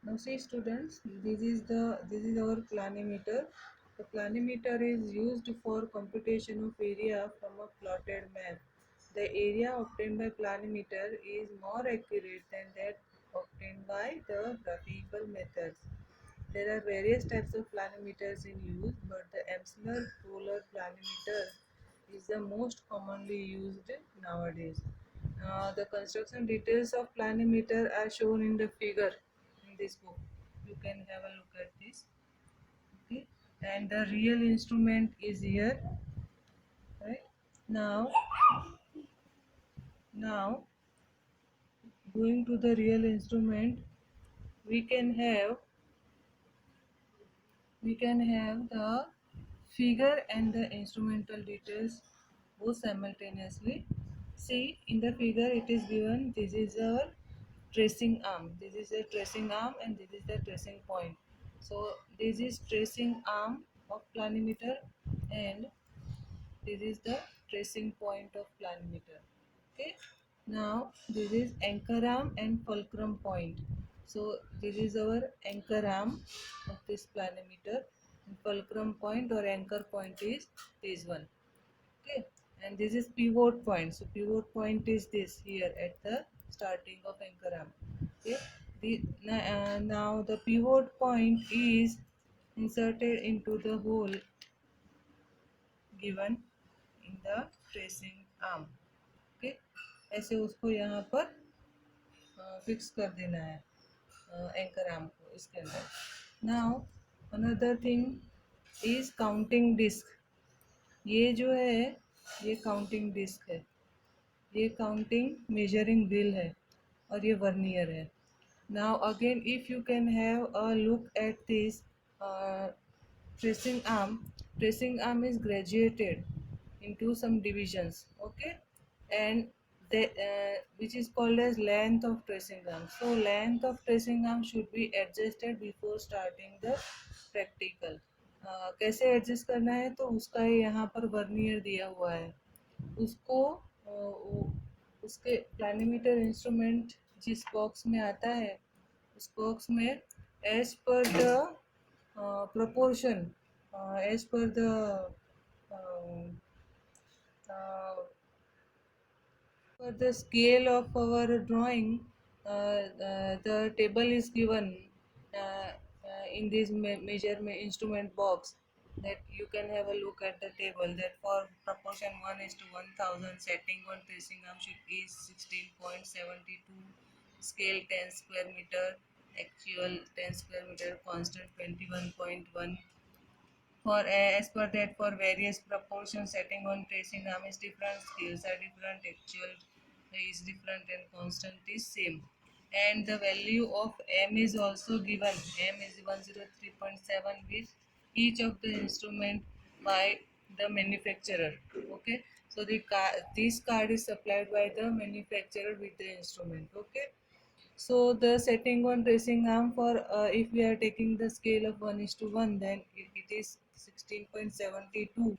Now see students, this is our planimeter. The planimeter is used for computation of area from a plotted map. The area obtained by planimeter is more accurate than that obtained by the graphical methods. There are various types of planimeters in use, but the Amsler polar planimeter is the most commonly used nowadays. The construction details of planimeter are shown in the figure in this book. You can have a look at this. Okay, and the real instrument is here. Right now, now going to the real instrument, we can have we can have the figure and the instrumental details both simultaneously. See, in the figure it is given this is our tracing arm, this is a tracing arm, and this is the tracing point. So this is tracing arm of planimeter, and this is the tracing point of planimeter. Okay, now this is anchor arm and fulcrum point. So this is our anchor arm of this planimeter, and fulcrum point or anchor point is this one. Okay, and this is pivot point. So pivot point is this here at the starting of anchor arm. Okay, now the pivot point is inserted into the hole given in the tracing arm. Okay, ऐसे उसको यहाँ पर fix कर देना है anchor arm को इसके अंदर. Now another thing is counting disc. ये जो है ये काउंटिंग डिस्क है, ये काउंटिंग मेजरिंग व्हील है, और ये वर्नियर है. Now again if you can have a look at this tracing arm. Tracing arm is graduated into some divisions. Okay, and the which is called as length of tracing arm. So length of tracing arm should be adjusted before starting the practical. कैसे adjust करना है, तो उसका यहाँ पर vernier दिया हुआ है, उसको उसके प्लानिमीटर इंस्ट्रूमेंट जिस बॉक्स में आता है उस बॉक्स में as per the proportion, as per the um, uh, for the scale of our drawing, the table is given in this measurement instrument box, that you can have a look at the table, that for proportion 1 is to 1000, setting 1 tracing arm should is 16.72, scale 10 square meter, actual 10 square meter, constant 21.1. For as per that, for various proportion setting on tracing arm is different, scales are different, actual is different, and constant is same. And the value of m is also given. M is 103.7 with each of the instrument by the manufacturer. Okay, so this card is supplied by the manufacturer with the instrument. Okay, so the setting on tracing arm for if we are taking the scale of 1 is to 1, then it is 16.72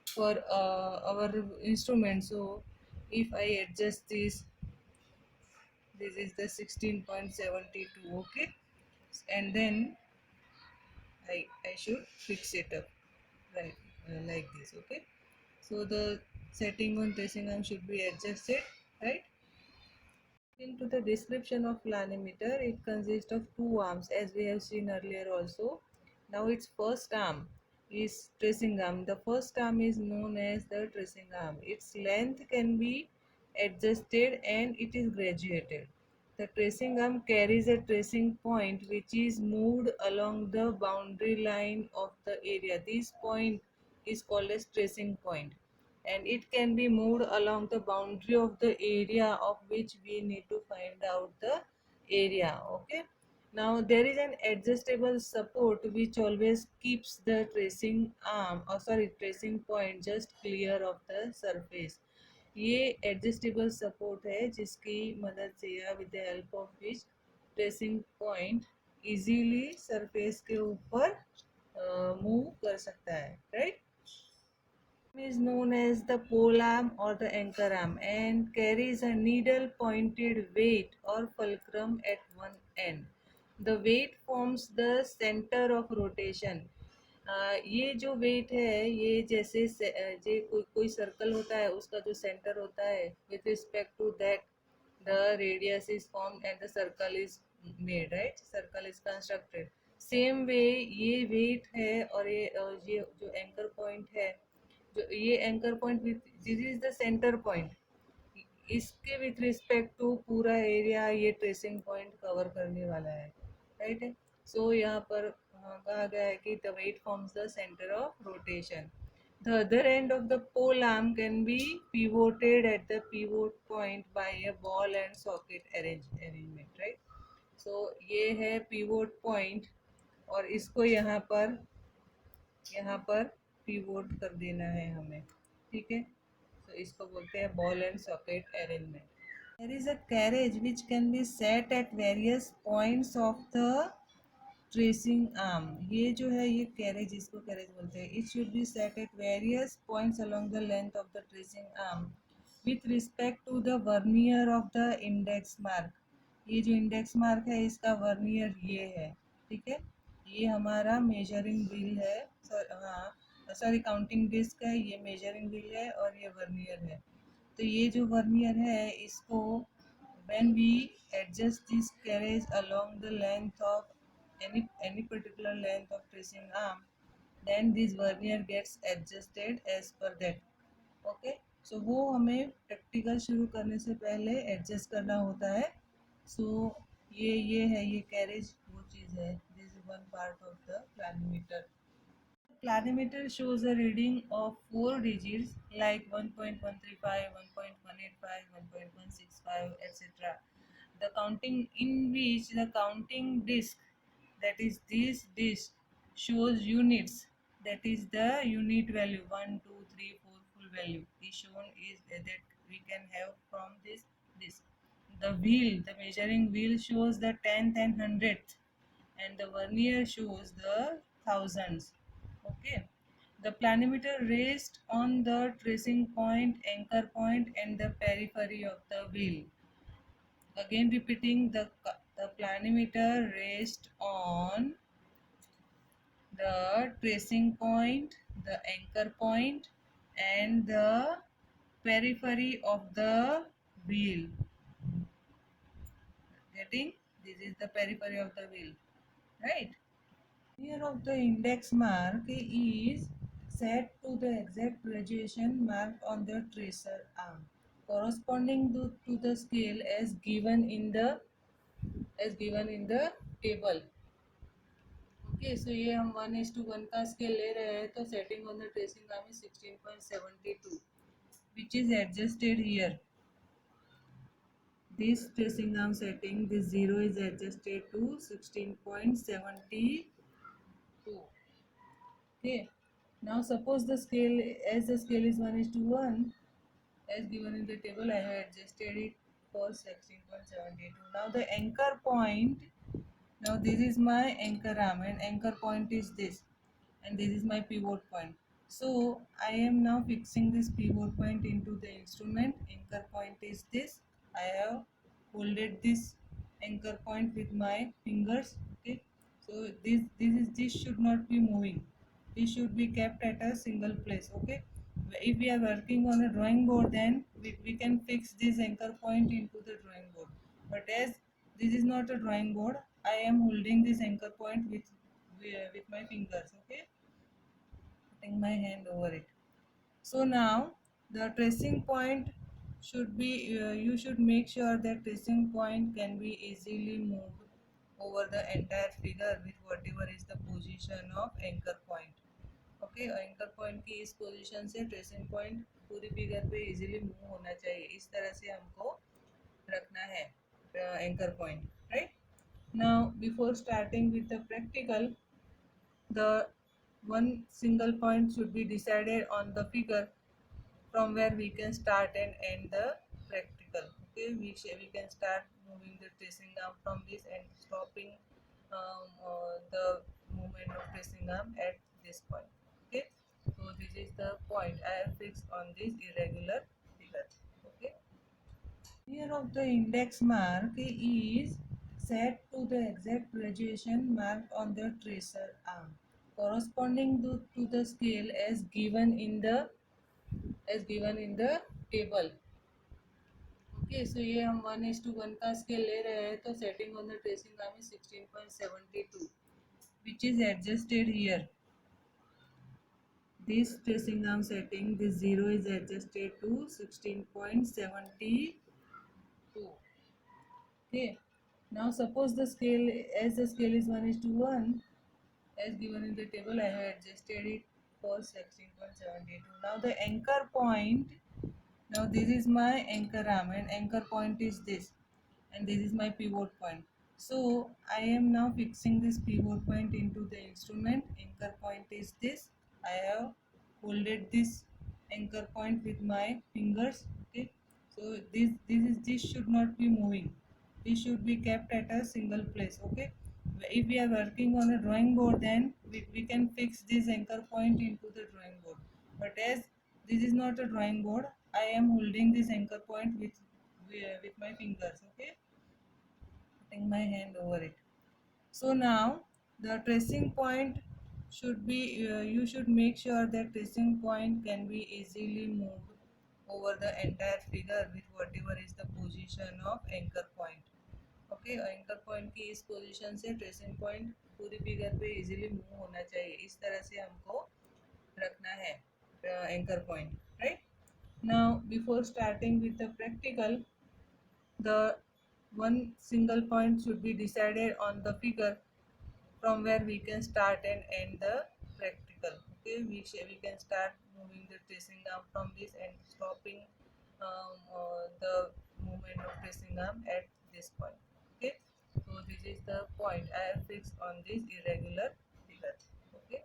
for our instrument. So if I adjust this is the 16.72. Okay, and then I should fix it up right like this. Okay, so the setting on tracing arm should be adjusted, right? Into the description of planimeter, it consists of two arms as we have seen earlier also. Now its first arm is tracing arm. The first arm is known as the tracing arm. Its length can be adjusted and it is graduated. The tracing arm carries a tracing point which is moved along the boundary line of the area. This point is called as tracing point, and it can be moved along the boundary of the area of which we need to find out the area. Okay, now there is an adjustable support which always keeps the tracing arm, or sorry, tracing point just clear of the surface. ये adjustable support है जिसकी मदद से या with the help of which tracing point easily surface के ऊपर move कर सकता है, right? Is known as the pole arm or the anchor arm and carries a needle pointed weight or fulcrum at one end. The weight forms the center of rotation. ये जो wait है ये जैसे जे कोई circle होता है उसका जो सेंटर होता है with respect to that the radius is formed and the circle is made, right, circle is constructed. Same way ये वेट है और ये जो एंकर पॉइंट है, जो ये anchor point with this is the centre point, इसके विथ रिस्पेक्ट टू पूरा एरिया ये ट्रेसिंग पॉइंट कवर करने वाला है, राइट है। सो यहाँ पर कहा गया है कि the weight forms the centre of rotation. The other end of the pole arm can be pivoted at the pivot point by a ball and socket arrangement, right. So ये है पिवोट पॉइंट और इसको यहाँ पर pivot कर देना है हमें, ठीक है। तो इसको बोलते हैं ball and socket arrangement. There is a carriage which can be set at various points of the tracing arm. ये जो है ये कैरेज, इसको कैरेज बोलते हैं। It should be set at various points along the length of the tracing arm with respect to the vernier of the index mark. ये जो index mark है इसका वर्नियर ये है, ठीक है। ये हमारा मेजरिंग व्हील है, सॉरी काउंटिंग डिस्क है, ये मेजरिंग व्हील है और ये वर्नियर है। तो ये जो वर्नियर है इसको when we adjust this carriage along the length of any particular length of tracing arm, then this vernier gets adjusted as per that, okay। so वो हमें प्रैक्टिकल शुरू करने से पहले एडजस्ट करना होता है। सो ये है, ये कैरेज वो चीज़ है। This is one part of the planimeter. Planimeter shows a reading of 4 digits like 1.135, 1.185, 1.165, etc. The counting in which the counting disc, that is this disc, shows units, that is the unit value 1, 2, 3, 4 full value is shown is that we can have from this disc. The wheel, the measuring wheel shows the tenth and hundredth, and the vernier shows the thousands, okay। The planimeter rests on the tracing point, anchor point and the periphery of the wheel. Again repeating, the planimeter rests on the tracing point, the anchor point and the periphery of the wheel. Getting? This is the periphery of the wheel, right? Here of the index mark is set to the exact graduation marked on the tracer arm, corresponding to the scale as given in the table. Okay, so ये हम 1:1 का scale ले रहे हैं तो setting on the tracing arm is 16.72, which is adjusted here. This tracing arm setting, this 0 is adjusted to 16.72. Okay. Now suppose the scale, as the scale is 1:1 as given in the table, I have adjusted it for 16.72. Now the anchor point, now this is my anchor arm and anchor point is this, and this is my pivot point. So I am now fixing this pivot point into the instrument. Anchor point is this. I have holded this anchor point with my fingers, okay। So this should not be moving, this should be kept at a single place, okay। If we are working on a drawing board, then we can fix this anchor point into the drawing board, but as this is not a drawing board, I am holding this anchor point with my fingers, okay, putting my hand over it. So now the tracing point should be, you should make sure that tracing point can be easily moved over the entire figure with whatever is the position of anchor point, okay. Anchor point की इस position से tracing point पूरी figure पे easily move होना चाहिए, इस तरह से हमको रखना है anchor point, right. Now before starting with the practical, the one single point should be decided on the figure from where we can start and end the practical, okay। We can start moving the tracing arm from this and stopping the movement of tracing arm at this point, okay। So this is the point I have fixed on this irregular figure, okay। Here of the index mark is set to the exact graduation marked on the tracer arm, corresponding to the scale as given in the table. Okay, so ये हम 1:1 का scale ले रहे हैं, तो setting on the tracing arm is 16.72 which is adjusted here. This tracing arm setting, this 0 is adjusted to 16.72. Okay, now suppose the scale, as the scale is 1:1 as given in the table, I have adjusted it for 16.72. Now the anchor point, now this is my anchor arm and anchor point is this, and this is my pivot point. So I am now fixing this pivot point into the instrument. Anchor point is this. I have holded this anchor point with my fingers. Okay, so this should not be moving. This should be kept at a single place. Okay, if we are working on a drawing board, then we can fix this anchor point into the drawing board. But as this is not a drawing board, I am holding this anchor point with my fingers. Okay, putting my hand over it. So now the tracing point should be, you should make sure that tracing point can be easily moved over the entire figure with whatever is the position of anchor point. Okay, anchor point की इस position से tracing point पूरी figure पे easily move होना चाहिए, इस तरह से हमको रखना है anchor point, right. Now before starting with the practical, the one single point should be decided on the figure from where we can start and end the practical. Okay, we can start moving the tracing arm from this and stopping the movement of tracing arm at this point. Okay, so this is the point I have fixed on this irregular figure. Okay,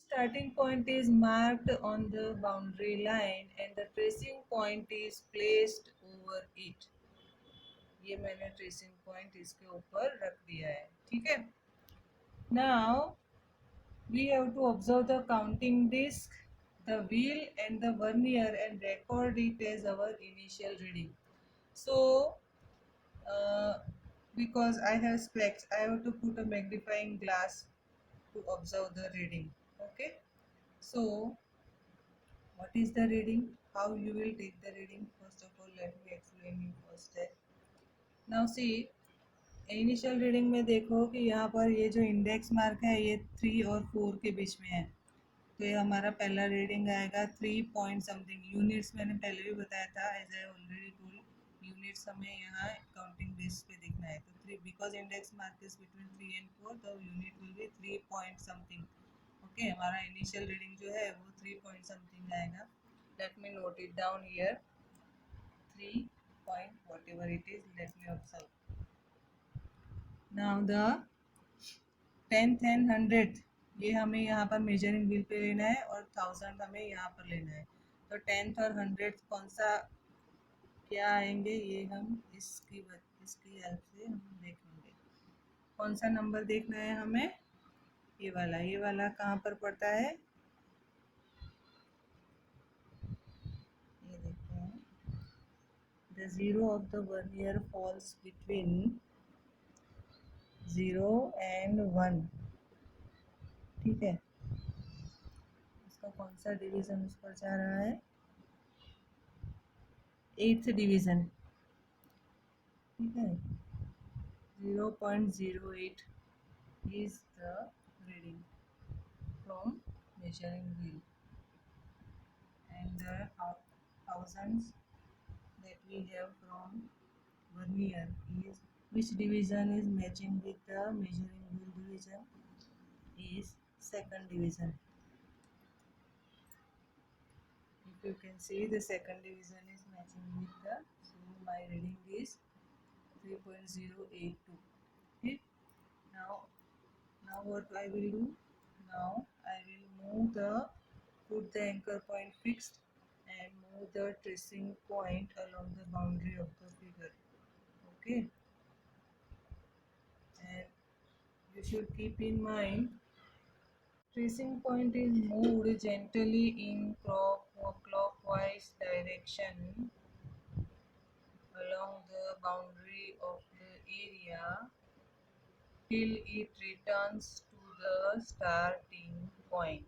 starting point is marked on the boundary line and the tracing point is placed over it. ये मैंने tracing point इसके ऊपर रख दिया है, ठीक है. Now we have to observe the counting disc, the wheel and the vernier and record it as our initial reading. So because I have specs, I have to put a magnifying glass to observe the reading. Okay, so what is the reading, how you will take the reading? First of all, let me explain you first step. Now see, initial reading में देखो कि यहाँ पर ये जो index mark है ये 3 और 4 के बीच में है, तो ये हमारा पहला रीडिंग आएगा 3 पॉइंट समथिंग. यूनिट्स मैंने पहले भी बताया था, as I already told, units हमें यहाँ काउंटिंग डिस्क पे दिखना है. तो 3, because index mark is between 3 and 4, the unit will be 3 point something. Okay, हमारा इनिशियल रीडिंग जो है वो 3 पॉइंट समथिंग आएगा. Let me note it down here, 3 point whatever it is, let me observe. Now the 10th and 100th ये हमें यहाँ पर measuring wheel पे लेना है और 1000 हमें यहाँ पर लेना है. तो 10th और 100th कौन सा क्या आएंगे ये हम इसकी हेल्प से हम देखेंगे. कौन सा नंबर देखना है हमें, ये वाला कहाँ पर पड़ता है, ये देखते हैं. The zero of the vernier falls between 0 and 1. ठीक है, इसका कौन सा डिवीजन उस पर जा रहा है, 8th डिवीजन. ठीक है, 0.08 is the reading from measuring wheel, and the thousands that we have from vernier is, which division is matching with the measuring wheel division, is 2nd division. If you can see, the 2nd division is matching with the, so my reading is 3.082. Okay, now what I will do, now I will move put the anchor point fixed and move the tracing point along the boundary of the figure. Okay, and you should keep in mind, tracing point is moved gently in clockwise direction along the boundary of the area till it returns to the starting point,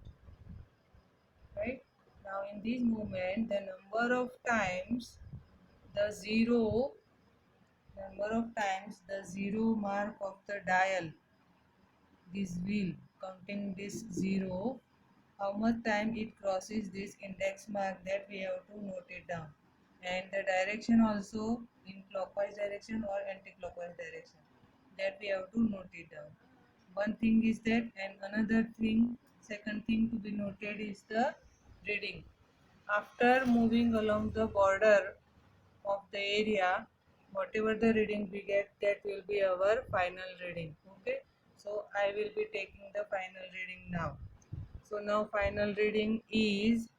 right? Now in this movement, the number of times the zero mark of the dial, this wheel counting this zero, how much time it crosses this index mark, that we have to note it down. And the direction also, in clockwise direction or anti-clockwise direction, that we have to note it down. One thing is that, and another thing, second thing to be noted is the reading. After moving along the border of the area, whatever the reading we get, that will be our final reading. Okay, so I will be taking the final reading now. So now final reading is,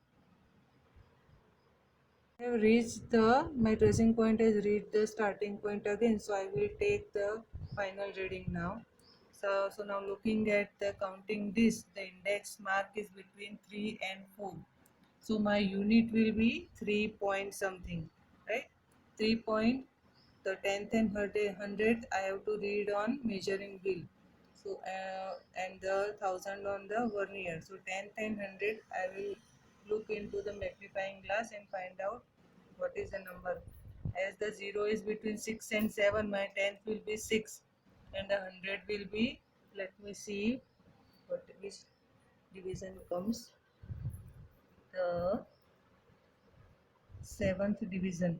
I have reached the, my tracing point has reached the starting point again, so I will take the final reading now. So now looking at the counting this, the index mark is between 3 and 4. So my unit will be 3 point something, right? 3 point, the 10th and 100th I have to read on measuring wheel. So and the 1000 on the vernier. So 10th and 100th I will look into the magnifying glass and find out what is the number. As the 0 is between 6 and 7, my 10th will be 6 and the 100 will be, let me see which division comes, the 7th division.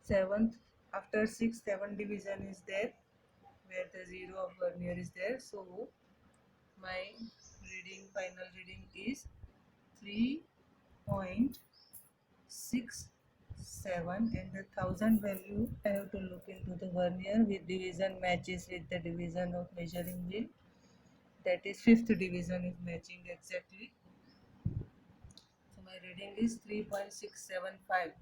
7th, after 6, 7 division is there where the 0 of vernier is there. So my reading, final reading is 3.67, and the 1000 value I have to look into the vernier with division matches with the division of measuring wheel, that is 5th division is matching exactly. So my reading is 3.675.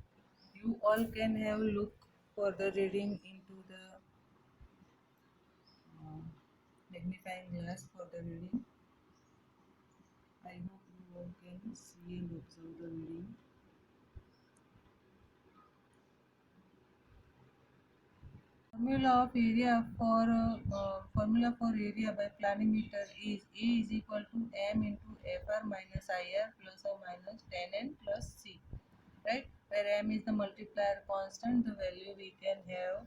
You all can have a look for the reading into the magnifying glass for the reading. I hope you all can see and observe the reading. Formula for area by planimeter is A is equal to m into fr minus ir plus or minus 10n plus c, right? Where m is the multiplier constant, the value we can have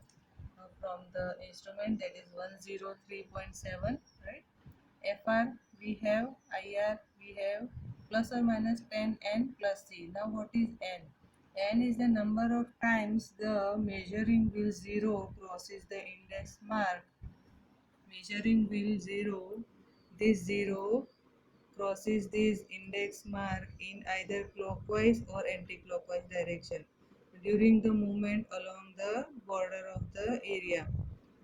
from the instrument, that is 103.7, right? fr we have, ir we have, plus or minus 10n plus c. Now what is n? N is the number of times the measuring wheel 0 crosses the index mark. Measuring wheel 0, this 0 crosses this index mark in either clockwise or anti-clockwise direction during the movement along the border of the area.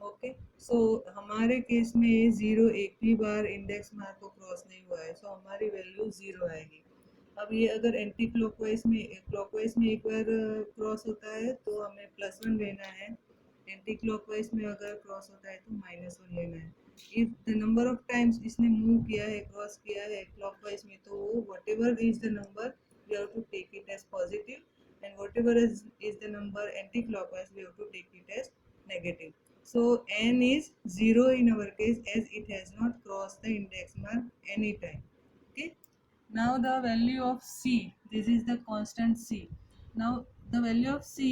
Okay, so हमारे case में 0 एक भी बार index mark को cross नहीं हुआ है, सो हमारी वैल्यू 0 आएगी। अब ये अगर एंटी क्लॉकवाइज में एक बार क्रॉस होता है तो हमें +1 लेना है, एंटी क्लॉकवाइज में अगर क्रॉस होता है तो -1 लेना है। If the number of times इसने मूव किया है, क्रॉस किया है क्लॉकवाइज में, तो whatever is the number we have to take it as positive and whatever is the number anticlockwise we have to take it as negative. So n is 0 in our case as it has not crossed the index mark any time. Okay. Now the value of c, this is the constant c. Now the value of c,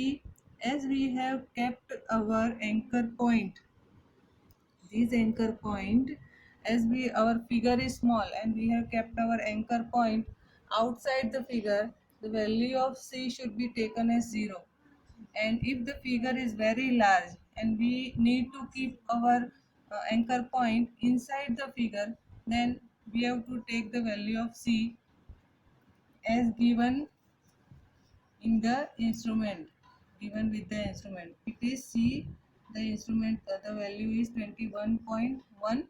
as we have kept our anchor point, this anchor point, as we, our figure is small and we have kept our anchor point outside the figure, the value of c should be taken as 0. And if the figure is very large and we need to keep our anchor point inside the figure, then we have to take the value of c as given in the instrument, given with the instrument. It is c, the instrument, the value is 21.1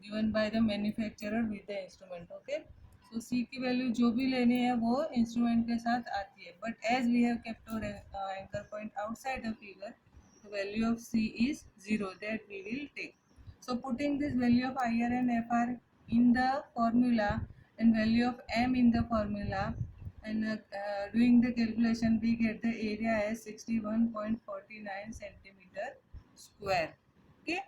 given by the manufacturer with the instrument. Okay, so c की value जो भी लेनी है वो instrument के साथ आती है, but as we have kept our anchor point outside the figure, the value of c is 0, that we will take. So putting this value of ir and fr in the formula and value of m in the formula and doing the calculation, we get the area as 61.49 centimeter square. Okay.